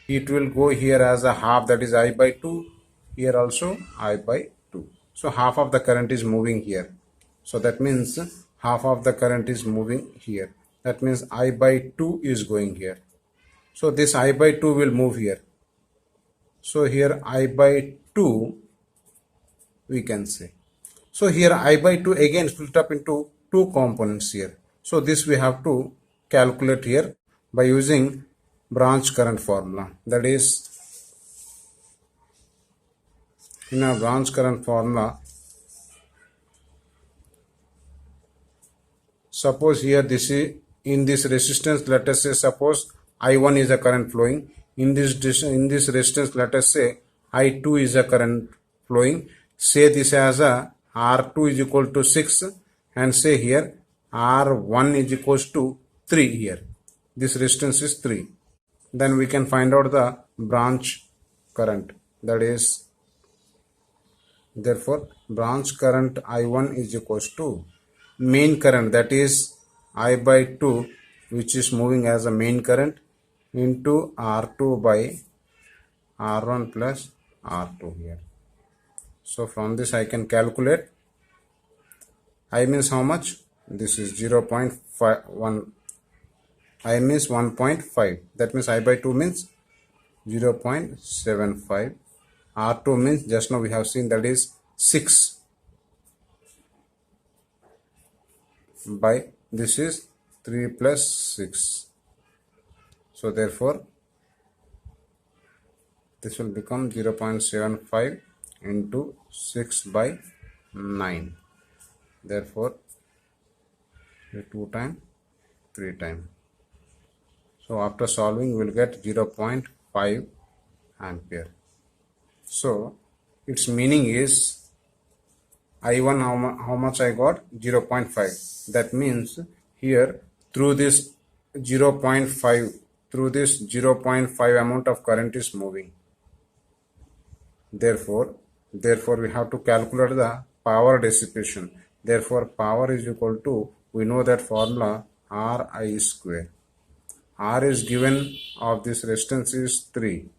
it will go here as a half, that is I by 2, here also I by 2. So half of the current is moving here. So that means half of the current is moving here. That means I by 2 is going here. So this I by 2 will move here. So here I by 2 we can say. So here I by 2 again split up into two components here. So this we have to calculate here by using branch current formula. That is, in a branch current formula, suppose here this is in this resistance, let us say suppose I1 is a current flowing. In this resistance, let us say I2 is a current flowing. Say this as a R2 is equal to 6, and say here R1 is equals to 3 here. This resistance is 3. Then we can find out the branch current. That is, therefore branch current I1 is equals to main current, that is I by 2, which is moving as a main current, into R2 by R1 plus R2 here. So from this I can calculate I means how much? This is 0.51. I means 1.5. That means I by 2 means 0.75. R2 means just now we have seen, that is 6 by, this is 3 plus 6. So therefore this will become 0.75 into 6 by 9. Therefore 2 times 3 times. So after solving, we will get 0.5 ampere. So its meaning is I1 how much I got? 0.5. That means here through this 0.5 amount of current is moving. Therefore we have to calculate the power dissipation. Therefore power is equal to, we know that formula, Ri square. R is given of this resistance is 3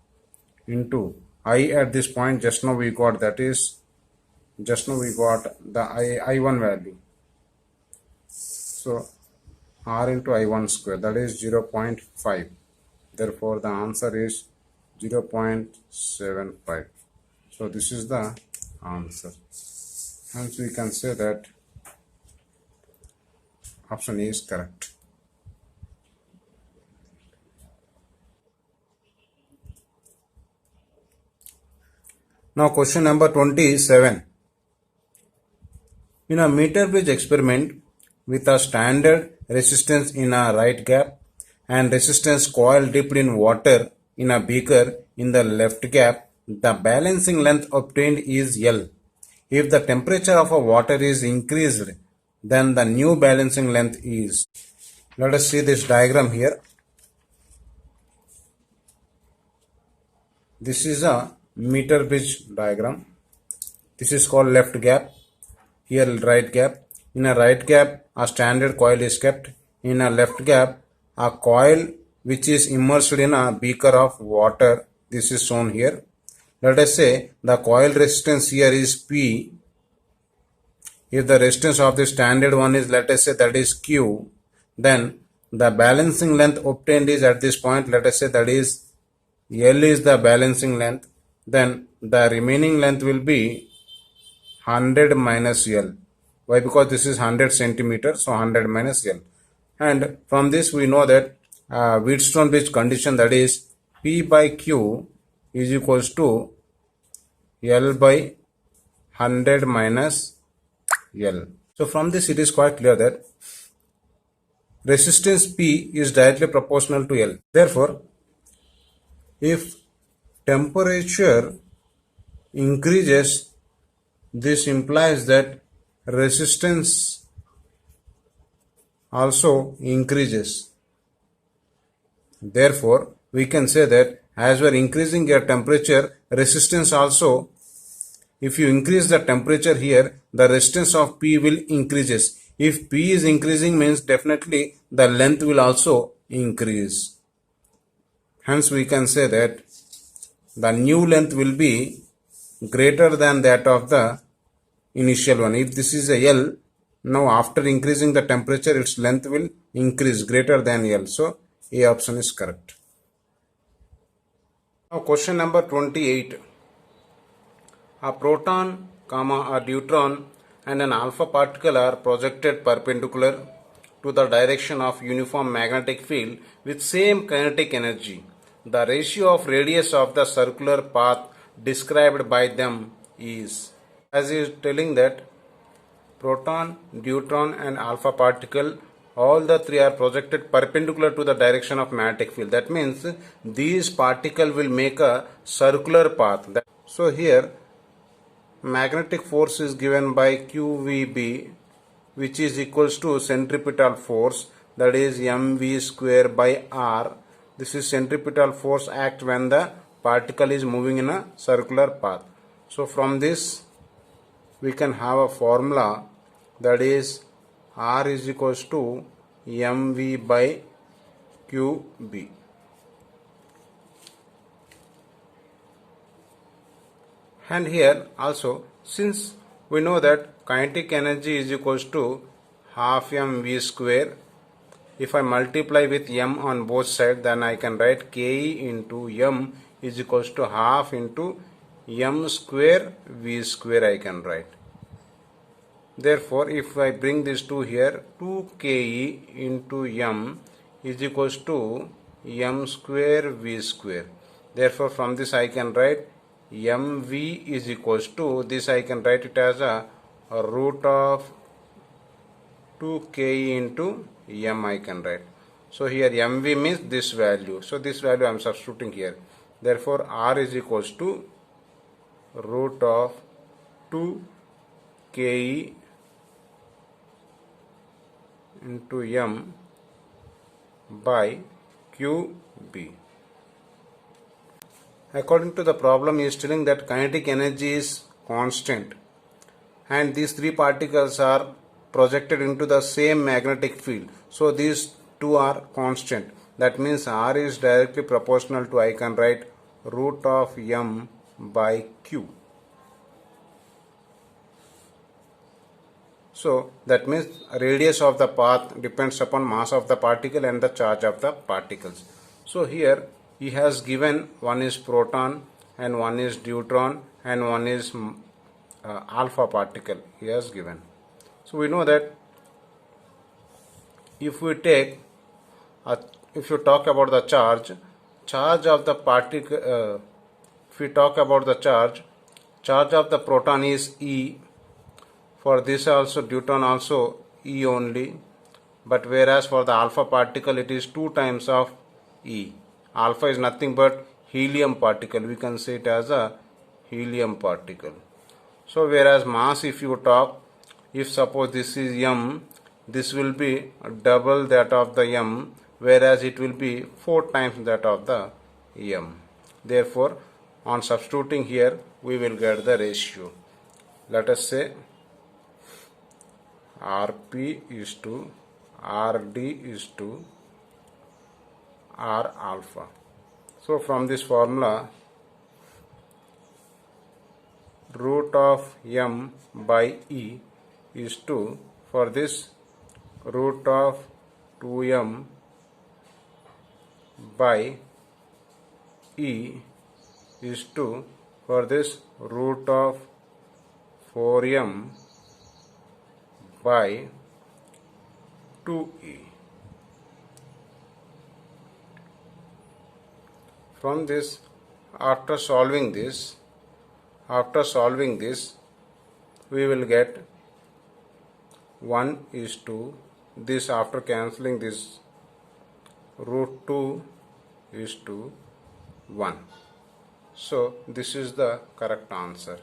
into I at this point just now we got, that is just now we got the I1 value. So R into I1 square, that is 0.5. Therefore the answer is 0.75. So this is the answer. Hence we can say that option A is correct. Now question number 27. In a meter bridge experiment with a standard resistance in a right gap and resistance coil dipped in water in a beaker in the left gap, the balancing length obtained is L. If the temperature of a water is increased, then the new balancing length is. Let us see this diagram here. This is a meter bridge diagram. This is called left gap. Here right gap. In a right gap, a standard coil is kept. In a left gap, a coil which is immersed in a beaker of water. This is shown here. Let us say the coil resistance here is P. If the resistance of the standard one is, let us say, that is Q, then the balancing length obtained is at this point, let us say that is L is the balancing length. Then the remaining length will be 100 minus L. Why? Because this is 100 centimeter, so 100 minus L. And from this we know that Wheatstone bridge condition, that is P by Q is equals to L by 100 minus L. So from this it is quite clear that resistance P is directly proportional to L. Therefore, if temperature increases, this implies that resistance also increases. Therefore, we can say that as we are increasing your temperature, resistance also, if you increase the temperature here, the resistance of P will increases. If P is increasing, means definitely the length will also increase. Hence we can say that the new length will be greater than that of the initial one. If this is a L, now after increasing the temperature, its length will increase greater than L. So A option is correct. Now question number 28. A proton, a deuteron and an alpha particle are projected perpendicular to the direction of uniform magnetic field with same kinetic energy. The ratio of radius of the circular path described by them is, as he is telling that proton, deuteron and alpha particle, all the three are projected perpendicular to the direction of magnetic field. That means these particles will make a circular path. So here magnetic force is given by QVB, which is equals to centripetal force, that is mv square by r. This is centripetal force act when the particle is moving in a circular path. So from this we can have a formula, that is r is equals to mv by qb. And here also, since we know that kinetic energy is equals to half mv square, if I multiply with m on both sides, then I can write Ke into m is equals to half into m square v square I can write. Therefore, if I bring this 2 here, 2 Ke into m is equals to m square v square. Therefore, from this I can write mv is equals to, this I can write it as a root of 2 Ke into m I can write. So here mv means this value. So this value I am substituting here. Therefore R is equals to root of 2 ke into m by qb. According to the problem, he is telling that kinetic energy is constant and these three particles are projected into the same magnetic field. So these two are constant. That means R is directly proportional to, I can write root of m by q. So that means radius of the path depends upon mass of the particle and the charge of the particles. So here he has given one is proton and one is deuteron and one is alpha particle he has given. So we know that if we take if you talk about the charge of the particle, if we talk about the charge of the proton is E. For this also deuteron also E only, but whereas for the alpha particle it is 2 times of E. Alpha is nothing but helium particle. We can say it as a helium particle. So whereas mass, if you talk, if suppose this is m, this will be double that of the m, whereas it will be 4 times that of the m. Therefore on substituting here we will get the ratio. Let us say Rp is to Rd is to R alpha. So from this formula, root of m by E is to, for this root of 2m by E is to, for this root of 4m by 2e. From this, after solving this, we will get 1 is to this, after cancelling this, root 2 is to 1. So this is the correct answer.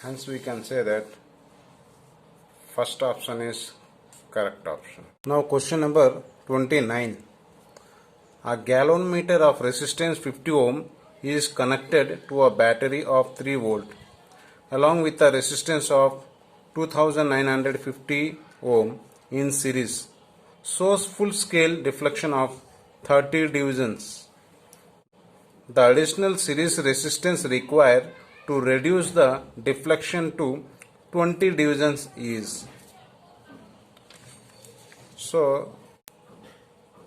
Hence we can say that first option is correct option. Now question number 29. A gallon meter of resistance 50 ohm is connected to a battery of 3 volt along with a resistance of 2950 ohm in series. Shows full scale deflection of 30 divisions. The additional series resistance required to reduce the deflection to 20 divisions is. So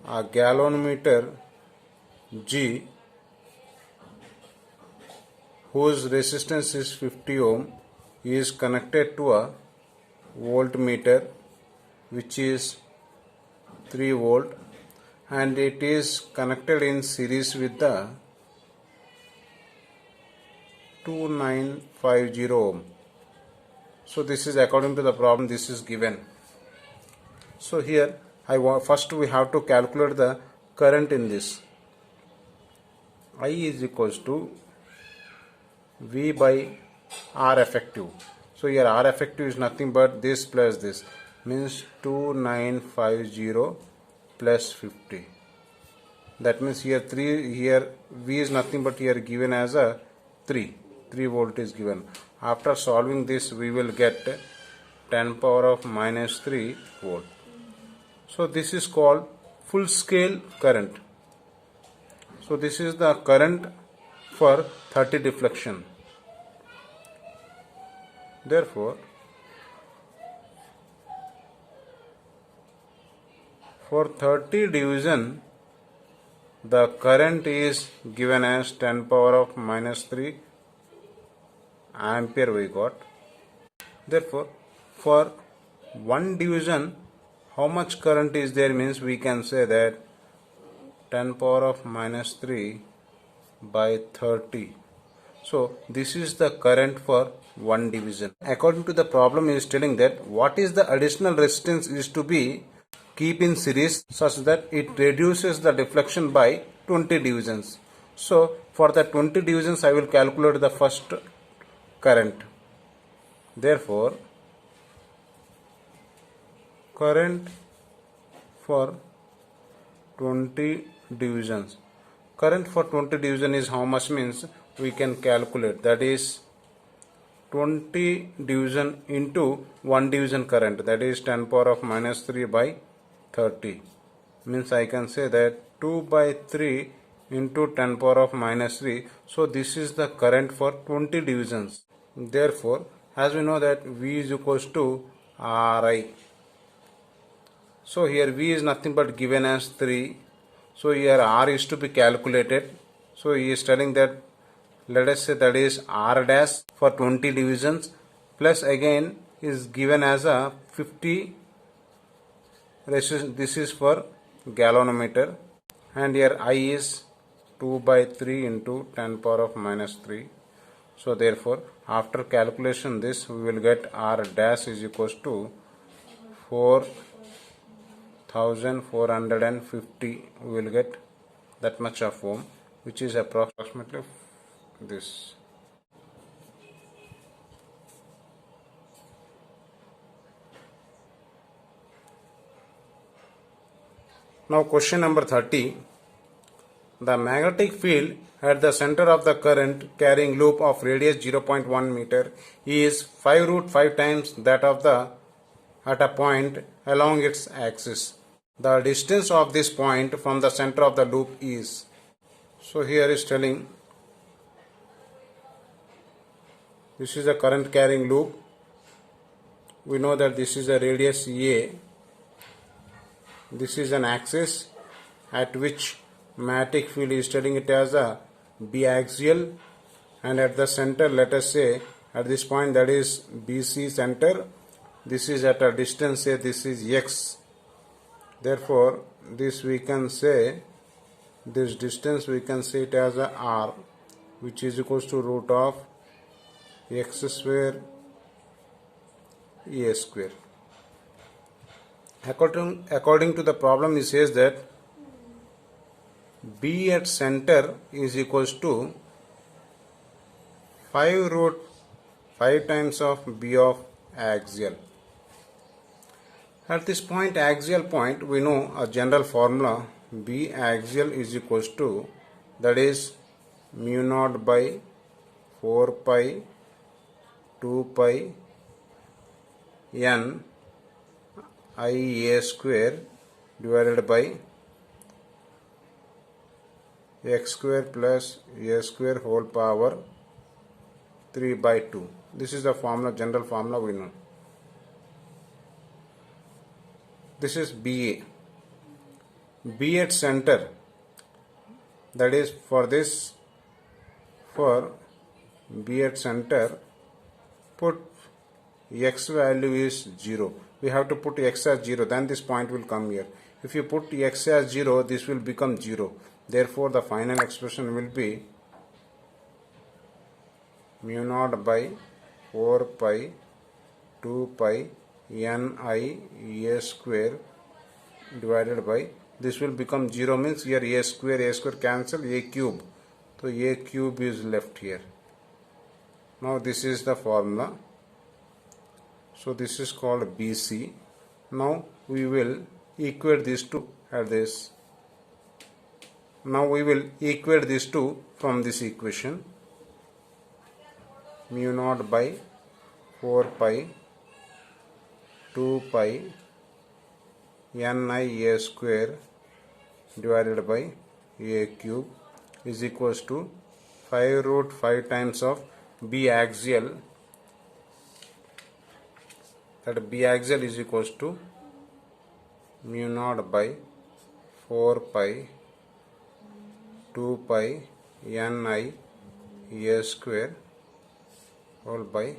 a gallon meter G whose resistance is 50 ohm is connected to a voltmeter which is 3 volt and it is connected in series with the 2950 ohm. So this is according to the problem, this is given. So here first we have to calculate the current in this. I is equals to V by R effective. So here R effective is nothing but this plus this, means 2950 plus 50. That means here V is nothing but here given as a 3 volt is given. After solving this we will get 10 power of minus 3 volt. So this is called full scale current. So this is the current for 30 deflection. Therefore for 30 division the current is given as 10 power of minus 3 ampere we got. Therefore for 1 division how much current is there, means we can say that 10 power of minus 3 by 30. So this is the current for 1 division. According to the problem, is telling that what is the additional resistance is to be keep in series such that it reduces the deflection by 20 divisions. So for the 20 divisions I will calculate the first current. Therefore current for 20 divisions. Current for 20 division is how much means we can calculate, that is 20 division into 1 division current, that is 10 power of minus 3 by 30, means I can say that 2 by 3 into 10 power of minus 3. So this is the current for 20 divisions. Therefore as we know that V is equals to Ri. So here V is nothing but given as 3. So here R is to be calculated. So he is telling that, let us say that is R dash for 20 divisions, plus again is given as a 50 resistance. This is for galvanometer, and here I is 2 by 3 into 10 power of minus 3. So therefore after calculation this we will get R dash is equals to 4450. We will get that much of ohm, which is approximately this. Now question number 30. The magnetic field at the center of the current carrying loop of radius 0.1 meter is 5 root 5 times that of the at a point along its axis. The distance of this point from the center of the loop is. So here is telling this is a current carrying loop. We know that this is a radius A. This is an axis at which magnetic field is telling it as a biaxial, and at the center, let us say at this point, that is BC center, this is at a distance, say this is x. Therefore this we can say, this distance we can say it as a r, which is equals to root of x square a square. According to the problem, it says that B at center is equals to 5 root 5 times of B of axial. At this point, axial point, we know a general formula, B axial is equals to, that is mu naught by 4 pi 2 pi n I a square divided by x square plus a square whole power 3 by 2. This is the formula, general formula we know. This is BA. B at center, that is for this, for B at center, put x value is 0. We have to put x as 0, then this point will come here. If you put x as 0, this will become 0. Therefore the final expression will be mu naught by 4 pi 2 pi n I a square divided by, this will become 0, means here a square cancel, a cube. So a cube is left here. Now this is the formula. So this is called BC. Now we will equate these two at this. Now we will equate these two from this equation. Mu naught by 4 pi 2 pi n I a square divided by a cube is equals to 5 root 5 times of B axial. That B axial is equals to mu naught by 4 pi 2 pi n I a square whole by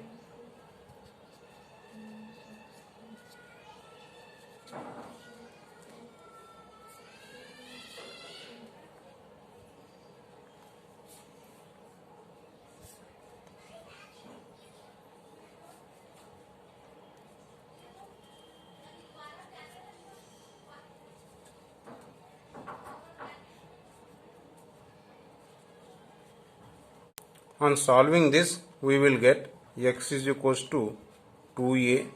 On solving this, we will get x is equals to 2a,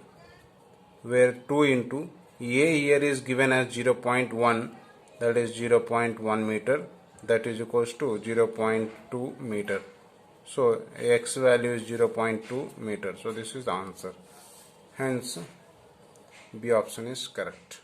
where 2 into a here is given as 0.1, that is 0.1 meter, that is equals to 0.2 meter. So x value is 0.2 meter. So this is the answer. Hence B option is correct.